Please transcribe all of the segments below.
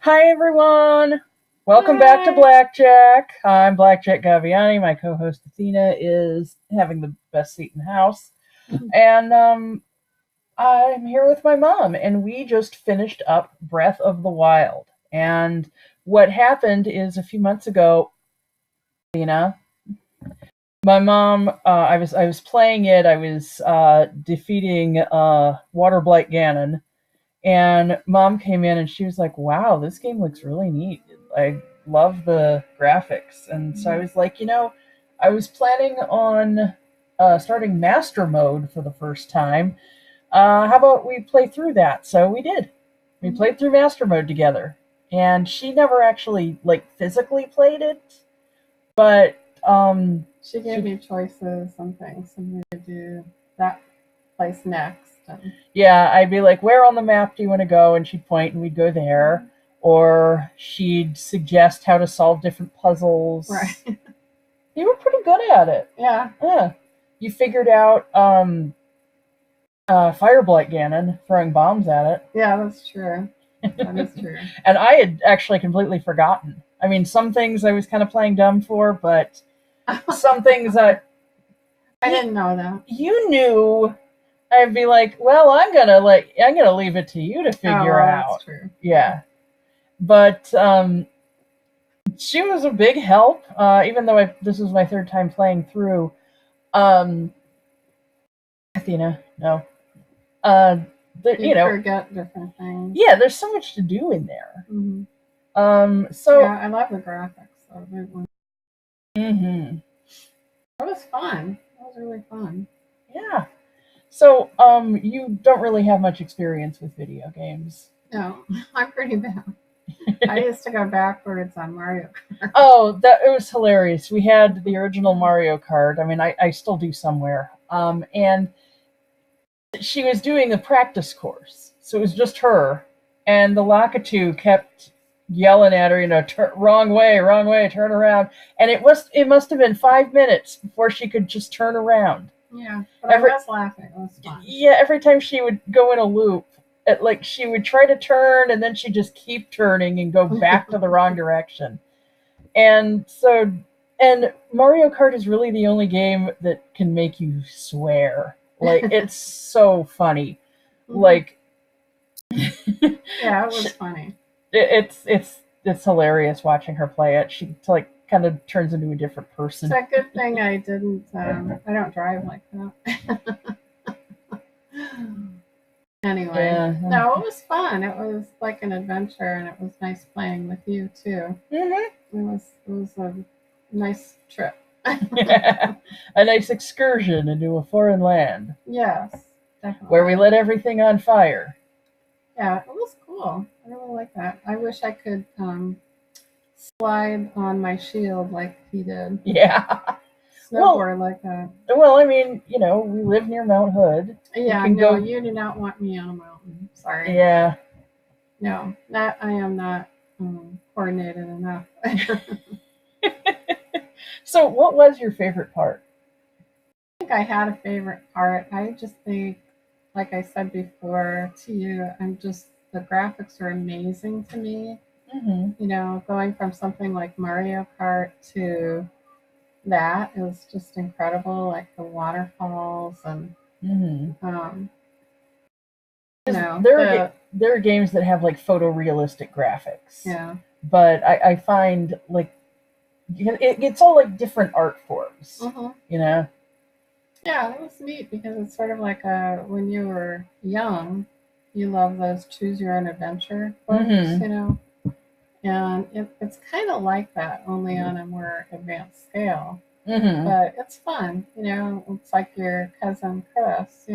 Hi, everyone. Welcome back to Hi. Blackjack. I'm Blackjack Gaviani. My co-host Athena is having the best seat in the house, and I'm here with my mom. And we just finished up Breath of the Wild. And what happened is a few months ago, Athena, my mom, I was playing it. I was defeating Water Blight Ganon, and mom came in and she was like, wow, this game looks really neat. I love the graphics. And so I was like, I was planning on starting master mode for the first time. How about we play through that? So we did. We Mhm. played through master mode together. And she never actually like physically played it, but She gave she me choices and things, and we would do that place next. And yeah, I'd be like, where on the map do you want to go? And she'd point and we'd go there. Mhm. Or she'd suggest how to solve different Right. puzzles. You were pretty good at it. Yeah. Yeah. You figured out Fire Blight Ganon, throwing bombs at Yeah, that's true. That is it. true. And I had actually completely forgotten. I mean, some things I was kind of playing dumb for, but some things that I you, didn't know that. you knew, I'd be like, well, I'm gonna leave it to you to Oh, figure well, that's out. true. Yeah. Yeah. But she was a big help. Even though this was my third time playing through. Um, Athena, no. Uh, You'd forget different things. yeah, there's so much to do in there. Hmm. So Yeah, I love the graphics of it. mhm, It was fun. It was really fun. yeah. So you don't really have much experience with video games. No, I'm pretty bad. I used to go backwards on Mario Kart. Oh, that it was hilarious. We had the original Mario Kart. I mean, I still do somewhere. And she was doing a practice course, so it was just her, and the Lakitu kept yelling at her, wrong way, turn around, and it must have been 5 minutes before she could just turn around. Yeah, but Every I was laughing. It was fun. yeah, every time she would go in a loop, like she would try to turn, and then she'd just keep turning and go back to the wrong direction. And so, and Mario Kart is really the only game that can make you swear. Like it's so funny. Hmm. Like Yeah, it was funny. it's hilarious watching her play it. She like kind of turns into a different It's person. a good thing I didn't. I don't drive like that. Anyway, Yeah. no, it was fun. It was like an adventure, and it was nice playing with you too. Hmm. It was a nice trip. A nice excursion into a foreign land Yes, where we definitely. lit everything on fire. Yeah, it was cool. I really like that. I wish I could slide on my shield like he did. Yeah. Well, Snowboard like that. I mean, we live near Mount Hood. You Yeah, can no, go. you do not want me on a mountain. Sorry. Yeah. No, not I am not coordinated enough. So, what was your favorite part? think I had a favorite part. I just think, like I said before to you, the graphics are amazing to me. Hmm. Going from something like Mario Kart to that is just incredible. Like the waterfalls and Hmm. um, There are the there are games that have like photorealistic graphics, yeah. but I find like it's all like different art forms. Hmm. You know. Yeah, it was neat because it's sort of like when you were young, you love those choose your own adventure books, Hmm. and it's kind of like that, only on a more advanced scale. Hmm. But it's fun, It's like your cousin Chris,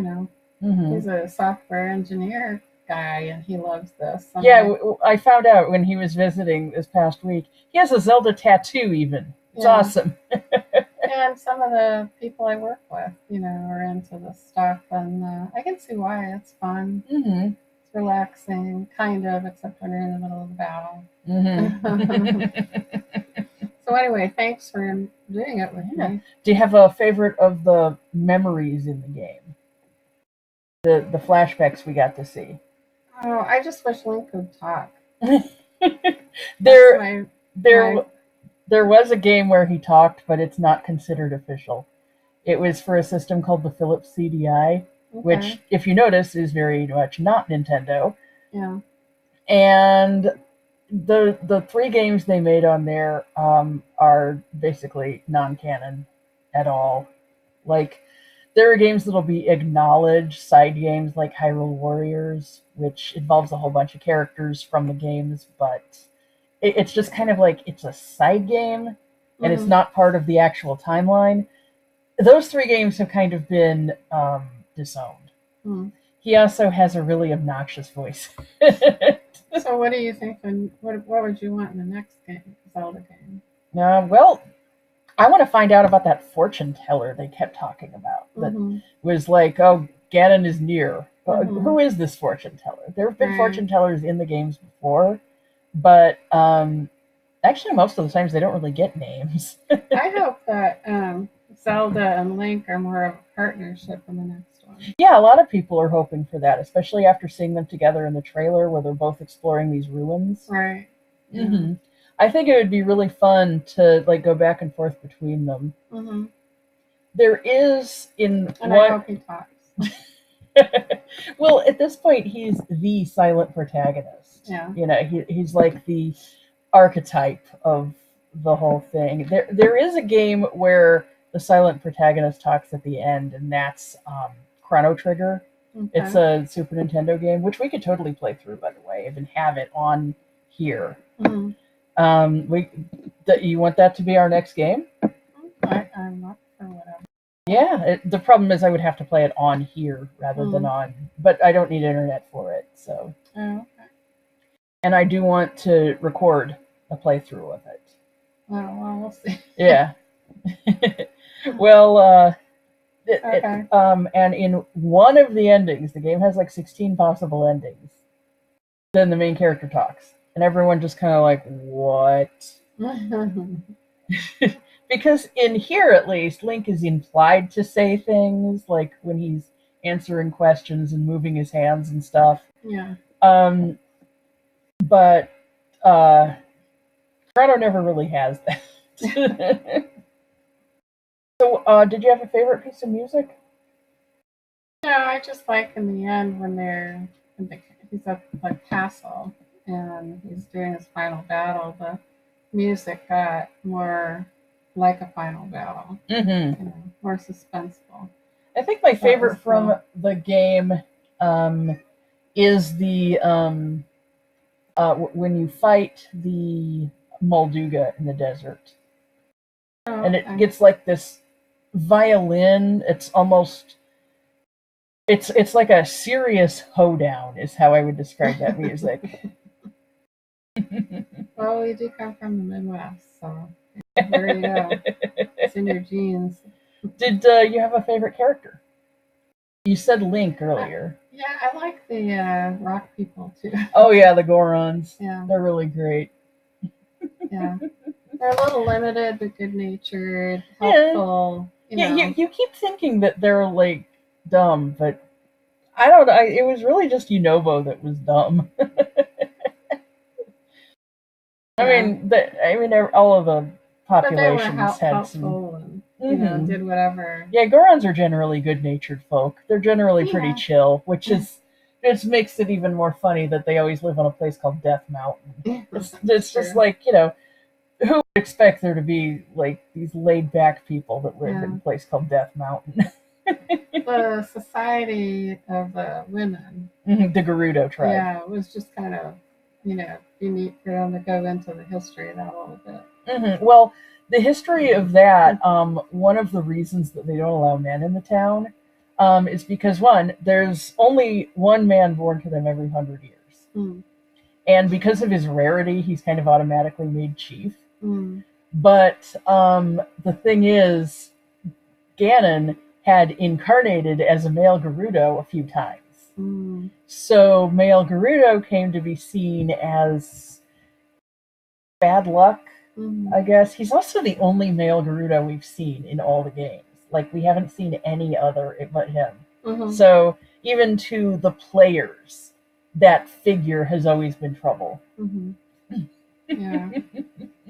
Hmm. he's a software engineer guy, and he loves this. And Yeah, I found out when he was visiting this past week. He has a Zelda tattoo. Even it's yeah, awesome. and some of the people I work with, are into this stuff, and I can see why it's fun. Hmm. It's relaxing, kind of, except when you're in the middle of the battle. Hmm. So anyway, thanks for doing it with Yeah. me. Do you have a favorite of the memories in the game? The flashbacks we got to see. Oh, I just wish Link could talk. There, my there, there was a game where he talked, but it's not considered official. It was for a system called the Philips CDI, which, okay. if you notice, is very much not Nintendo. Yeah. And the three games they made on there are basically non-canon at all. Like, there are games that'll be acknowledged side games like Hyrule Warriors, which involves a whole bunch of characters from the games, but it's just kind of like it's a side game and it's Mhm. not part of the actual timeline. Those three games have kind of been disowned. Mm. He also has a really obnoxious voice. So what do you think? What would you want in the next game, Zelda game? Well, I want to find out about that fortune teller they kept talking about. That Mm-hmm. was like, oh, Ganon is near. Mm-hmm. Who is this fortune teller? There have been Right. fortune tellers in the games before, but actually, most of the times they don't really get names. I hope that Zelda and Link are more of a partnership in the next one. Yeah, a lot of people are hoping for that, especially after seeing them together in the trailer where they're both exploring these ruins. Right. Yeah. Mm-hmm. I think it would be really fun to like go back and forth between them. Mm-hmm. There is in And one. I hope he talks. Well, at this point, he's the silent protagonist. Yeah. You know, he's like the archetype of the whole thing. There is a game where the silent protagonist talks at the end, and that's Chrono Trigger. Okay. It's a Super Nintendo game, which we could totally play through, by the way, and have it on here. Mm-hmm. You want that to be our next game? I'm up for whatever. Yeah, the problem is I would have to play it on here rather than on, but I don't need internet for it, so. Oh, okay. And I do want to record a playthrough of it. Well, we'll see. Yeah. Well, okay. And in one of the endings, the game has like 16 possible endings. Then the main character talks, and everyone just kind of like, what? Because in here, at least, Link is implied to say things, like when he's answering questions and moving his hands and stuff. Yeah. But Gerudo never really has that. So, did you have a favorite piece of music? No, I just like in the end when he's at the castle and he's doing his final battle. The music got more like a final battle. Mm-hmm. You know, more suspenseful. I think my favorite from the game is the when you fight the Molduga in the desert. Oh, and it gets like this violin. It's almost it's like a serious hoedown is how I would describe that music. Well, we do come from the Midwest, so there you go. It's in your genes. Did you have a favorite character? You said Link earlier. Yeah, I like the rock people too. Oh yeah, the Gorons. Yeah, they're really great. Yeah, they're a little limited but good natured, helpful. Yeah, you keep thinking that they're like dumb, but I don't know. It was really just Yunobo that was dumb. I mean, all of the populations had some. And, did whatever. Yeah, Gorons are generally good-natured folk. They're generally pretty chill, which just makes it even more funny that they always live on a place called Death Mountain. It's just like, you know, who would expect there to be like these laid-back people that live in a place called Death Mountain? The Society of the Women, the Gerudo tribe. Yeah, it was just kind of, be neat for them to go into the history of that a little bit. Well, the history of that, one of the reasons that they don't allow men in the town is because, one, there's only one man born to them every 100 years. And because of his rarity, he's kind of automatically made chief. But the thing is, Ganon had incarnated as a male Gerudo a few times. So male Gerudo came to be seen as bad luck, I guess. He's also the only male Gerudo we've seen in all the games. Like, we haven't seen any other but him. So even to the players, that figure has always been trouble. Yeah.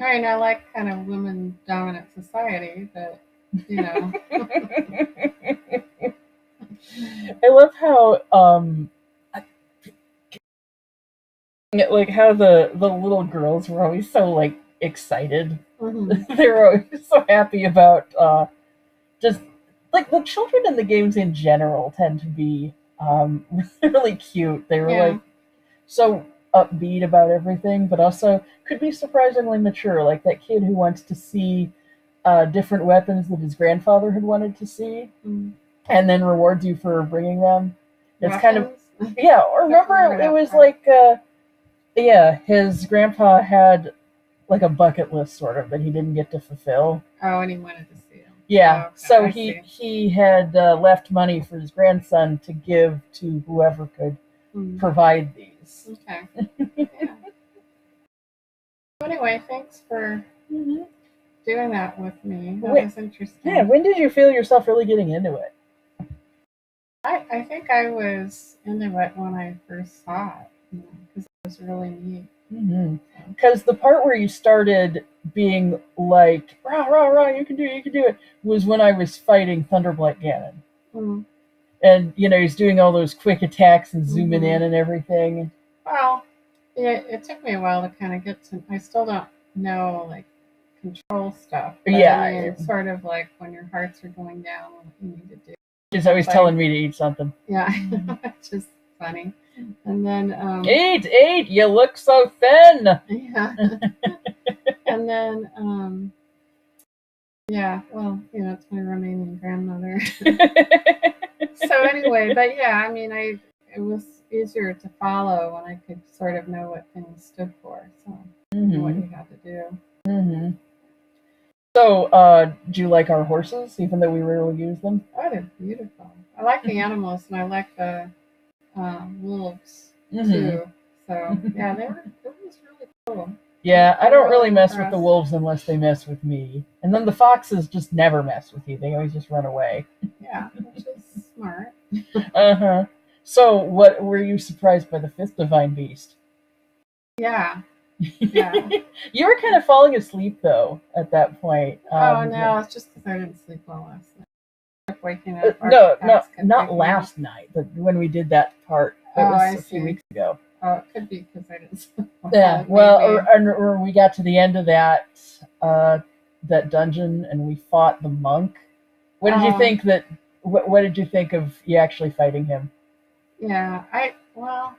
I mean, I like kind of women dominant society, but you know. I love how like how the little girls were always so like excited. Mhm. They were always so happy about just like the children in the games in general tend to be really cute. They were Yeah. like so upbeat about everything, but also could be surprisingly mature. Like that kid who wants to see different weapons that his grandfather had wanted to see, Mm. and then rewards you for bringing them. It's kind of Weapons. yeah. Or Don't remember remember, it that was part. like yeah, his grandpa had like a bucket list sort of that he didn't get to fulfill. Oh, and he wanted to see him. Yeah, Oh, okay. so I he see. he had left money for his grandson to give to whoever could Mm. provide these. Okay. Yeah. So anyway, thanks for Mhm. doing that with me. That Wait, was yeah, interesting. when did you feel yourself really getting into it? I think I was into it when I first saw it, because it was really neat. Because the part where you started being like, rah, rah, rah, you can do it, was when I was fighting Thunderblight Ganon. Mm. And, he's doing all those quick attacks and zooming Hmm. in and everything. Well, it took me a while to kind of get to. I still don't know like control stuff, but I Yeah, mean, sort of like when your hearts are going down, what you need to do. she's always Like, telling me to eat something. yeah, it's just funny. And then, Eat, you look so thin. yeah, and then, yeah, well, it's my Romanian grandmother. So anyway, but yeah, I mean, it was easier to follow when I could sort of know what things stood for, so what hmm you had to do. hmm So, do you like our horses, even though we rarely use them? Oh, they're beautiful. I like the animals, and I like the wolves hmm too. So yeah, it was really cool. Yeah, I I'm don't really really mess with the impressed. wolves unless they mess with me. And then the foxes just never mess with you. They always just run away. Yeah, which is smart. Uh-huh. So, what were you surprised by the fifth divine beast? Yeah, yeah. You were kind of falling asleep though at that point. Oh no, it's just because I didn't sleep well last night. I kept waking up. Our No, no, cats kept not waking up. last night, but when we did that part. That Oh, was I a few see. weeks ago. Oh, it could be because I didn't sleep Yeah, well. well, Maybe. or we got to the end of that dungeon and we fought the monk. What did you Oh, think that? What did you think of you actually fighting him? yeah. Well,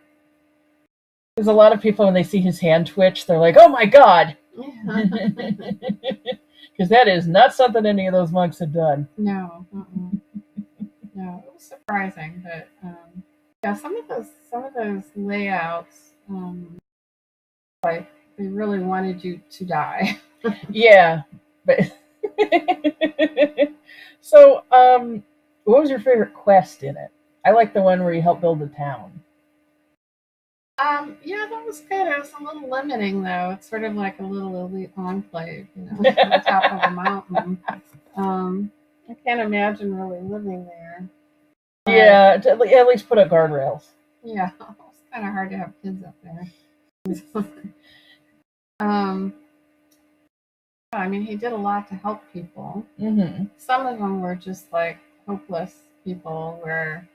Because a lot of people, when they see his hand twitch, they're like, "Oh my god!" yeah. Because that is not something any of those monks had done. No, no. It was surprising, but yeah, some of those layouts, like they really wanted you to die. Yeah, but so what was your favorite quest in it? I like the one where you help build a town. Yeah, that was good. It was a little limiting though. It's sort of like a little elite enclave, on top of a mountain. I can't imagine really living there. But Yeah, at least put up guardrails. yeah, it's kind of hard to have kids up there. um, I mean, he did a lot to help people. hmm Some of them were just like hopeless people where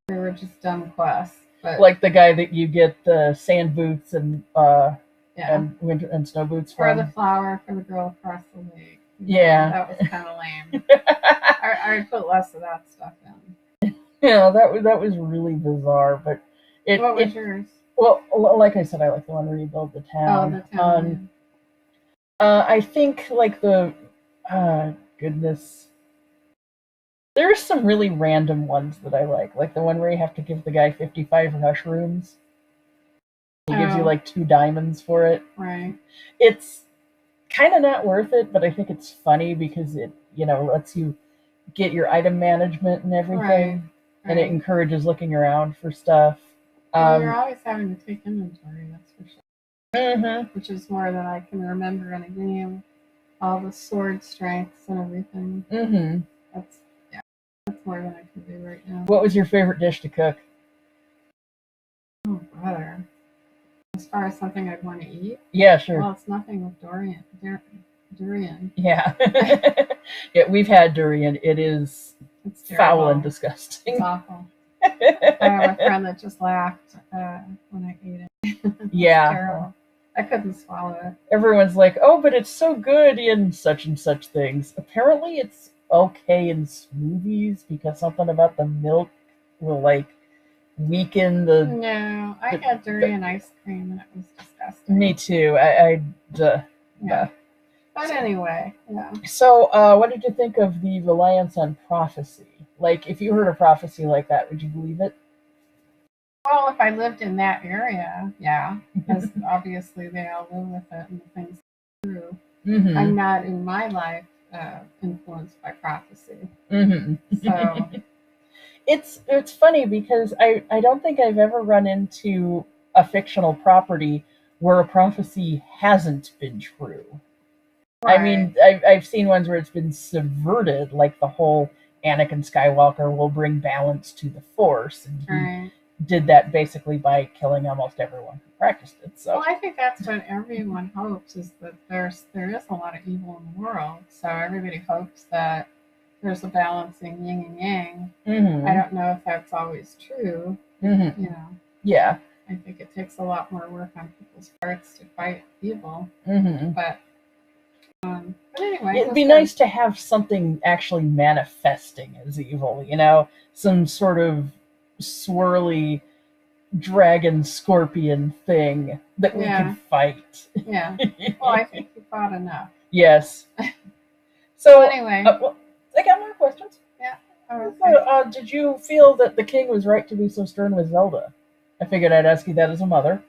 they were just dumb quests. But Like the guy that you get the sand boots yeah, and winter and snow boots or the from. flower for the girl across the lake. Yeah. That was kind of lame. I would put less of that stuff in. Yeah, that was really bizarre, but What was it yours? well, like I said, I like the one where you build the Oh, town. the town. I think like the goodness, there's some really random ones that I like the one where you have to give the guy 55 mushrooms. He gives you Oh, like 2 diamonds for it. right, It's kind of not worth it, but I think it's funny because it lets you get your item management and right, everything, and it right. encourages looking around for stuff. Well, you're Um, always having to take inventory, that's for sure. mhm. Which is more than I can remember in a game. All the sword strengths and everything. Mhm. That's yeah, that's more than I can do right now. What was your favorite dish to cook? Oh, brother. It's far as something I'd want to eat, Yeah, sure. well, it's nothing with durian. Yeah. Yeah, we've had durian. It is It's foul terrible. and disgusting. It's awful. I have a friend that just laughed when I ate it. It's Yeah. terrible. I couldn't swallow it. Everyone's like, oh, but it's so good in such and such things. Apparently, it's okay in smoothies because something about the milk will like weaken the. No, I had durian ice cream and it was disgusting. Me too. Yeah. But anyway, yeah. So, what did you think of the reliance on prophecy? Like, if you heard a prophecy like that, would you believe it? Well, if I lived in that area, yeah, because obviously they all live with it and the things true. Mm-hmm. I'm not in my life influenced by prophecy. Mm-hmm. So it's funny because I don't think I've ever run into a fictional property where a prophecy hasn't been true. right. I mean, I've seen ones where it's been subverted, like the whole Anakin Skywalker will bring balance to the Force, and he right. did that basically by killing almost everyone who practiced it. So, Well, I think that's what everyone hopes is that there is a lot of evil in the world. So everybody hopes that there's a balancing yin and yang. mm-hmm. I don't know if that's always true. Mm-hmm. You know, Yeah. I think it takes a lot more work on people's parts to fight evil. Mm-hmm. But anyway, It'd be nice to have something actually manifesting as evil, some sort of swirly dragon scorpion thing that we can fight. Yeah. Well, I think you fought enough. Yes. So anyway, I got more questions. Yeah. Okay. Did you feel that the king was right to be so stern with Zelda? I figured I'd ask you that as a mother.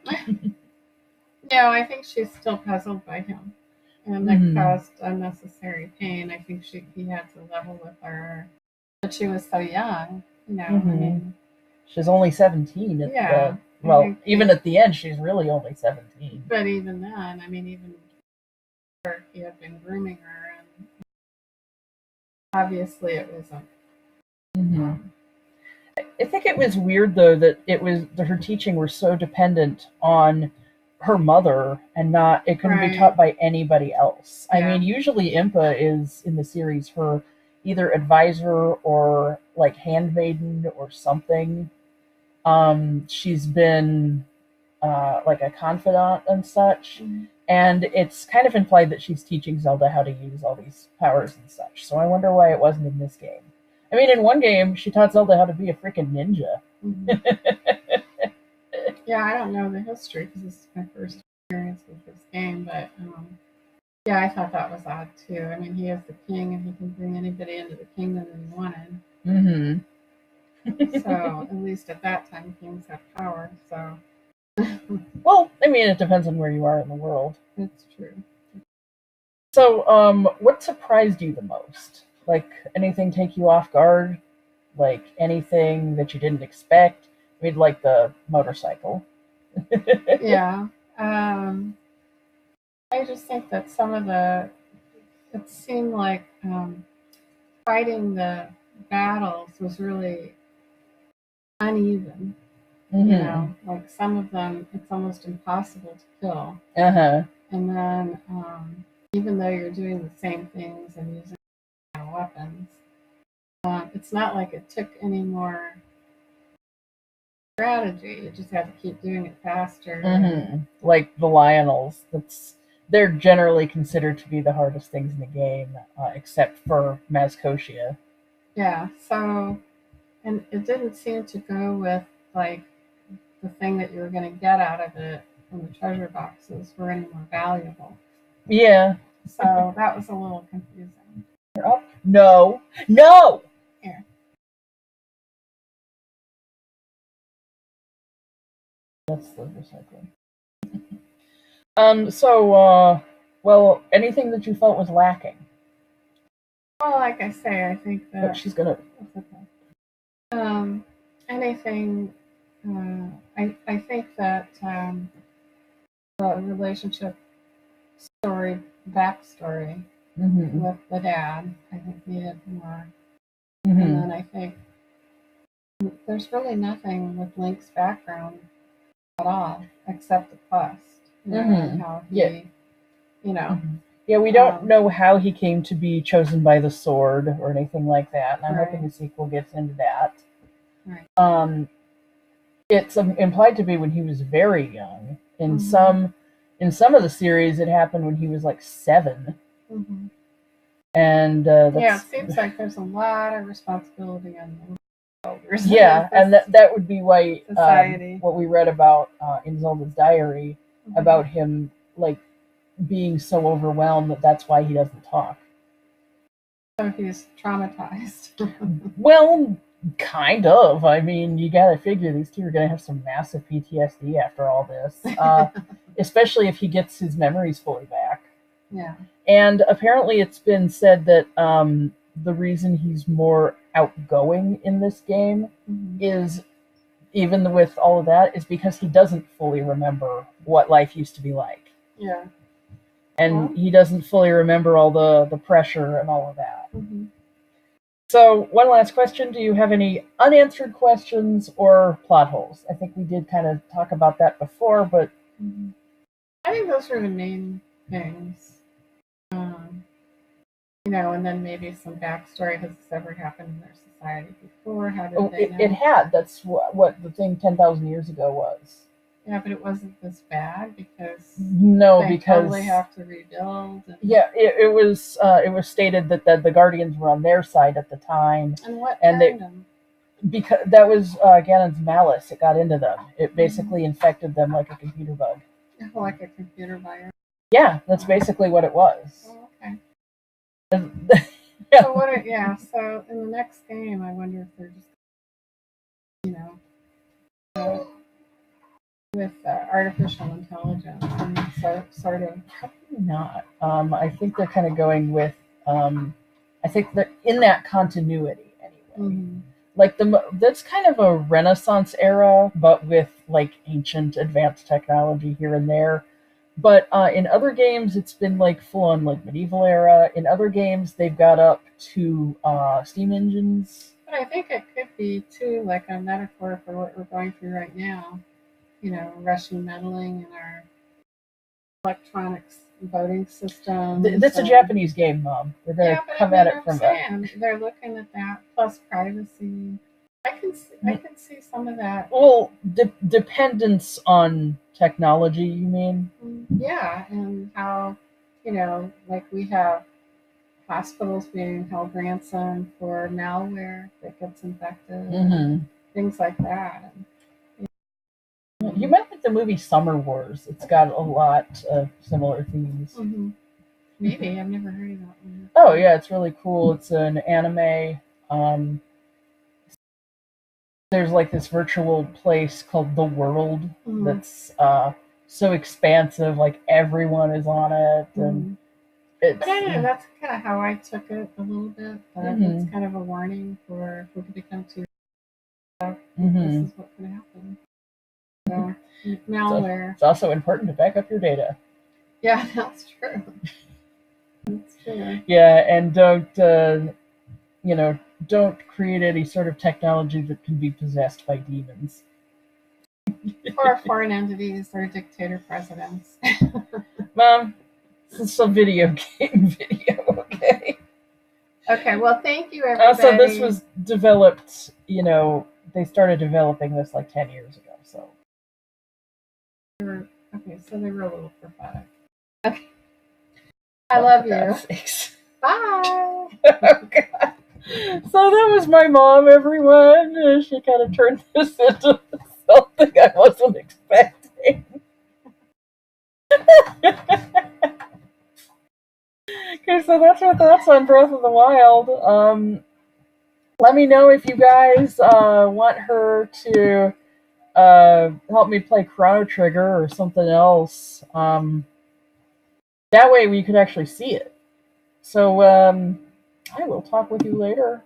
No, I think she's still puzzled by him, and it caused unnecessary pain. I think he had to level with her, but she was so young. I mean, she's only 17. Even at the end, she's really only 17. But even then, I mean, even he had been grooming her, and obviously it wasn't. Mm-hmm. I think it was weird though that her teaching were so dependent on her mother and it couldn't be taught by anybody else. Yeah. I mean, usually Impa is in the series her either advisor or like handmaiden or something. She's been like a confidant and such. Mm-hmm. And it's kind of implied that she's teaching Zelda how to use all these powers and such. So I wonder why it wasn't in this game. I mean, in one game, she taught Zelda how to be a freaking ninja. Mm-hmm. Yeah, I don't know the history because this is my first experience with this game, but yeah, I thought that was odd too. I mean, he is the king and he can bring anybody into the kingdom that he wanted. Mm-hmm. So, at least at that time, kings have power, so. Well, I mean, it depends on where you are in the world. That's true. So, what surprised you the most? Like, anything take you off guard? Like, anything that you didn't expect? I mean, like the motorcycle. Yeah. I just think that it seemed like fighting the battles was really uneven. Mm-hmm. Like some of them, it's almost impossible to kill. Uh-huh. And then, even though you're doing the same things and using weapons, it's not like it took any more strategy. You just have to keep doing it faster. Mm-hmm. Like the Lionels. They're generally considered to be the hardest things in the game, except for Mazcotia. Yeah, so, and it didn't seem to go with, like, the thing that you were going to get out of it from the treasure boxes were any more valuable. Yeah. So that was a little confusing. Oh, no! No! Here. That's the recycling. Well, anything that you felt was lacking? Well, like I say, I think that... But she's gonna... That's okay. Anything... I think that the relationship backstory mm-hmm. with the dad, I think needed more. Mm-hmm. And then I think there's really nothing with Link's background at all, except the quest. And how he, Yeah. you know, Yeah, we don't know how he came to be chosen by the sword or anything like that, and I'm hoping the sequel gets into that. Right. It's implied to be when he was very young. In some of the series, it happened when he was like 7. And yeah, it seems like there's a lot of responsibility on the shoulders. Yeah, and that would be why society. What we read about in Zelda's diary about him like being so overwhelmed that's why he doesn't talk. So he's traumatized. Well, kind of. I mean, you gotta figure these two are gonna have some massive PTSD after all this, especially if he gets his memories fully back. Yeah. And apparently, it's been said that the reason he's more outgoing in this game is, even with all of that, is because he doesn't fully remember what life used to be like. Yeah. And he doesn't fully remember all the pressure and all of that. So, one last question. Do you have any unanswered questions or plot holes? I think we did kind of talk about that before, but... I think those are the main things. And then maybe some backstory. Has this ever happened in their society before? How did they know? It had. That's what the thing 10,000 years ago was. Yeah, but it wasn't this bad because they totally have to rebuild. Yeah, it was stated that the Guardians were on their side at the time. And what turned them? Because that was Ganon's malice. It got into them. It basically infected them like a computer bug. Like a computer virus? Yeah, that's basically what it was. Oh, okay. Yeah. So in the next game, I wonder if they're just, with artificial intelligence and sort of. Probably not. I think they're kind of going with. I think they're in that continuity anyway. Like that's kind of a Renaissance era, but with like ancient advanced technology here and there. But in other games, it's been like full on like medieval era. In other games, they've got up to steam engines. But I think it could be too like a metaphor for what we're going through right now. Russian meddling in our electronics voting system. That's a Japanese game, Mom. They're going to come at it from that. They're looking at that plus privacy. I can see some of that. Well, dependence on technology, you mean? Yeah, and how like we have hospitals being held ransom for malware that gets infected, things like that. You might like the movie Summer Wars. It's got a lot of similar themes. Maybe. I've never heard of that one. Oh, yeah, it's really cool. It's an anime. There's like this virtual place called The World that's so expansive, like everyone is on it. And but I don't know, that's kind of how I took it a little bit. But it's kind of a warning for if we could become too. This is what could happen. So, malware. It's also important to back up your data. Yeah, that's true. That's true. Yeah, and don't create any sort of technology that can be possessed by demons. Or foreign entities or dictator presidents. Mom, this is a video game video, okay? Okay, well, thank you, everybody. Also, this was developed, they started developing this like 10 years ago, so. So they were a little prophetic. Okay. I love you. Bye. Oh, God. So that was my mom, everyone. She kind of turned this into something I wasn't expecting. Okay, so that's our thoughts on Breath of the Wild. Let me know if you guys want her to help me play Chrono Trigger or something else. That way we could actually see it. So I will talk with you later.